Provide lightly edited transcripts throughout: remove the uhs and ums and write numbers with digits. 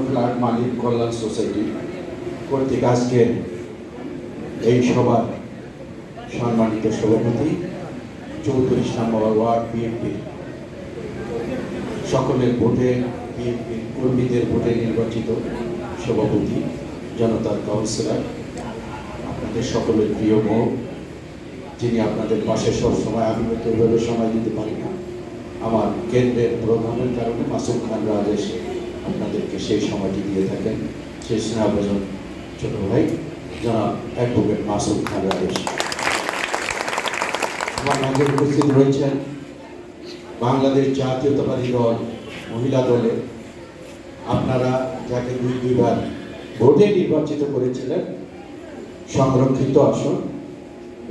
Flat মালিক কল্যাণ society কর্তৃক আজকে এই সভার সম্মানিত সভাপতি 34 নম্বর ওয়ার্ড বিএনপির সকলের ভোটে বিএনপির কর্মীদের ভোটে নির্বাচিত সভাপতি জনতার কাউন্সিলর, আপনাদের সকলের প্রিয় মুখ, যিনি আপনাদের পাশে সবসময়, আমি হয়তো এভাবে সময় দিতে পারি না, আমার কেন্দ্রের প্রধানের কারণে মাসুম খান রাজেশ আপনাদেরকে সেই সময়টি দিয়ে থাকেন, সেই স্নেহভোজন ছোট ভাই জনাব অ্যাডভোকেট মাসুম খান রাজেশ। আমার মাঝে উপস্থিত রয়েছেন বাংলাদেশ জাতীয়তাবাদী দল মহিলা দলে আপনারা যাকে দুইবার ভোটে নির্বাচিত করেছিলেন, সংরক্ষিত আসন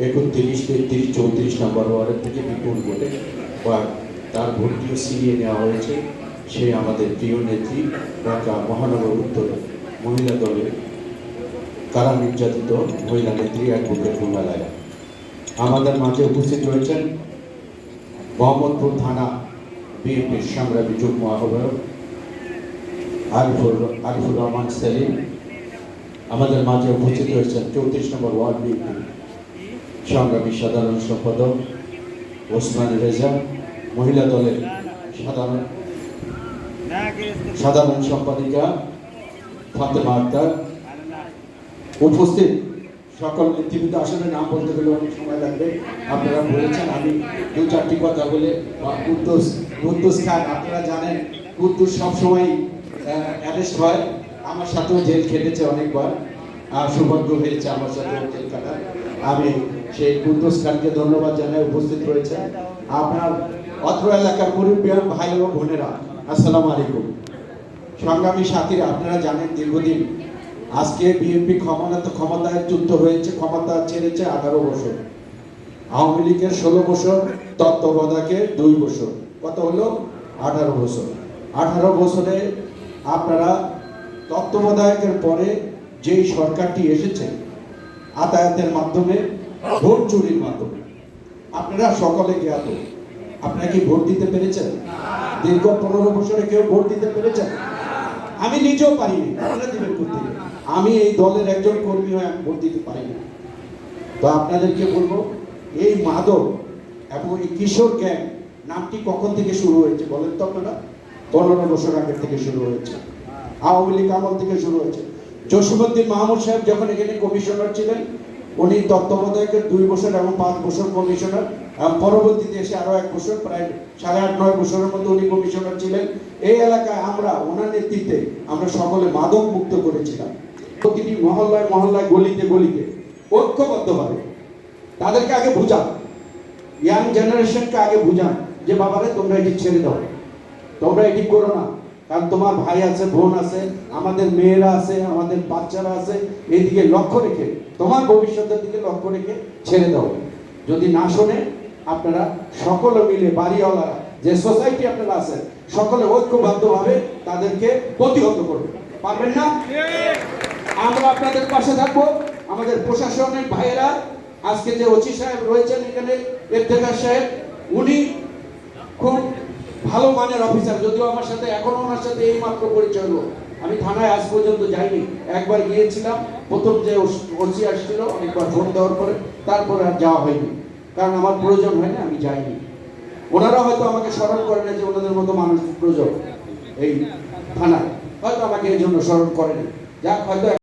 31, 33, 34 নম্বর ওয়ার্ডের থেকে বিপুল ভোটে বা তার ভোটটিও ছিনিয়ে নেওয়া হয়েছে সেই আমাদের প্রিয় নেত্রী ঢাকা মহানগর উত্তর মহিলা দলের কারা নির্যাতিত মহিলা নেত্রী অ্যাডভোকেট রুমা লায়লা। আমাদের মাঝে উপস্থিত রয়েছেন মোহাম্মদপুর থানা বিএনপির সংগ্রামী যুগ্ম আহ্বায়ক আরিফুর রহমান সেলিম। আমাদের মাঝে উপস্থিত রয়েছেন 34 নম্বর ওয়ার্ড বিএনপির সংগ্রামী সাধারণ সম্পাদক ওসমান রেজা, মহিলা দলের সাধারণ সম্পাদিকা ফাতেমা আক্তার। উপস্থিত সকল নেতৃবৃন্দ, আসলে নাম বলতে গেলে অনেক সময় লাগবে, আপনারা বলেছেন আমি 2-4টি কথা বলে। কুদ্দুস খান, আপনারা জানেন কুদ্দুস সবসময় অ্যারেস্ট হয়, আমার সাথেও জেল খেটেছে অনেকবার, সৌভাগ্য হয়েছে আমার সাথে জেল কাটার। আমি সেই কুদ্দুস খানকে ধন্যবাদ জানাই, উপস্থিত রয়েছে আপনার অত্র এলাকার মুরব্বিয়ান ভাই ও বোনেরা, আসসালামু আলাইকুম। সংগ্রামী সাথীরা, আপনারা জানেন দীর্ঘদিন আজকে বিএনপি ক্ষমতায় যুক্ত হয়েছে, ক্ষমতা ছেড়েছে 18 বছর, আওয়ামী লীগের 16 বছর, তত্ত্বাবধায়কের 2 বছর, কত হলো 18 বছর। 18 বছরে আপনারা তত্ত্বাবধায়কের পরে যেই সরকারটি এসেছে আতায়াতের মাধ্যমে, ভোট চুরির মাধ্যমে, আপনারা সকলে জ্ঞাত। আপনারা কি ভোট দিতে পেরেছেন? দীর্ঘ 15 বছরে কেউ ভোট দিতে পেরেছেন? আমি নিজেও পারিনি, আপনারা দিবেন করতে। আমি এই দলের একজন কর্মী হয়ে আমি ভোট দিতে পারিনি। তো আপনাদেরকে বলবো, এই মাদক এবং এই কিশোর গ্যাং নামটি কখন থেকে শুরু হয়েছে বলেন তো আপনারা? 15 বছর আগে থেকে শুরু হয়েছে, আওয়ামী লীগ আমল থেকে শুরু হয়েছে। জসিমউদ্দিন মাহমুদ সাহেব যখন এখানে কমিশনার ছিলেন, উনি তত্ত্বাবধায়কের 2 বছর এবং 5 বছর কমিশনার, পরবর্তীতে এসে আরো 1 বছর, প্রায় 8.5-9 বছরের মধ্যে উনি কমিশনার ছিলেন। এই এলাকায় আমরা ওনার নেতৃত্বে আমরা সকলে মাদক মুক্ত করেছিলাম। প্রতিটি মহল্লায় মহল্লায়, গলিতে গলিতে ঐক্যবদ্ধভাবে তাদেরকে আগে বুঝান, ইয়াং জেনারেশনকে আগে বুঝান যে বাবারে তোমরা এটি ছেড়ে দাও, তোমরা এটি করো না, কারণ তোমার ভাই আছে, বোন আছে, আমাদের মেয়েরা আছে, আমাদের বাচ্চারা আছে, এইদিকে লক্ষ্য রেখে, তোমার ভবিষ্যতের দিকে লক্ষ্য রেখে ছেড়ে দাও। যদি না শোনে, আপনারা সকলে মিলে, বাড়িওয়ালারা যে সোসাইটি আপনারা আছেন, সকলে ঐক্যবদ্ধভাবে তাদেরকে প্রতিহত করবে। পারবেন না? আমরা আপনাদের পাশে থাকবো। আমাদের প্রশাসনিক ভাইয়েরা, আজকে যে ওসি সাহেব রয়েছেন এখানে, ইফতেখার সাহেব, উনি খুব ভালো মানের অফিসার, যদিও আমার সাথে এখনো ওনার সাথে এই মাত্র পরিচয় হলো। আমি থানায় আজ পর্যন্ত যাইনি, একবার গিয়েছিলাম, প্রথম যে ওসি আসছিল অনেকবার ফোন দেওয়ার পরে, তারপরে আর যাওয়া হয়নি, কারণ আমার প্রয়োজন হয় না, আমি যাইনি। ওনারা হয়তো আমাকে স্মরণ করে না যে ওনাদের মতো মানুষ প্রয়োজন এই থানায়, হয়তো আমাকে এই জন্য স্মরণ করেনি, যাক হয়তো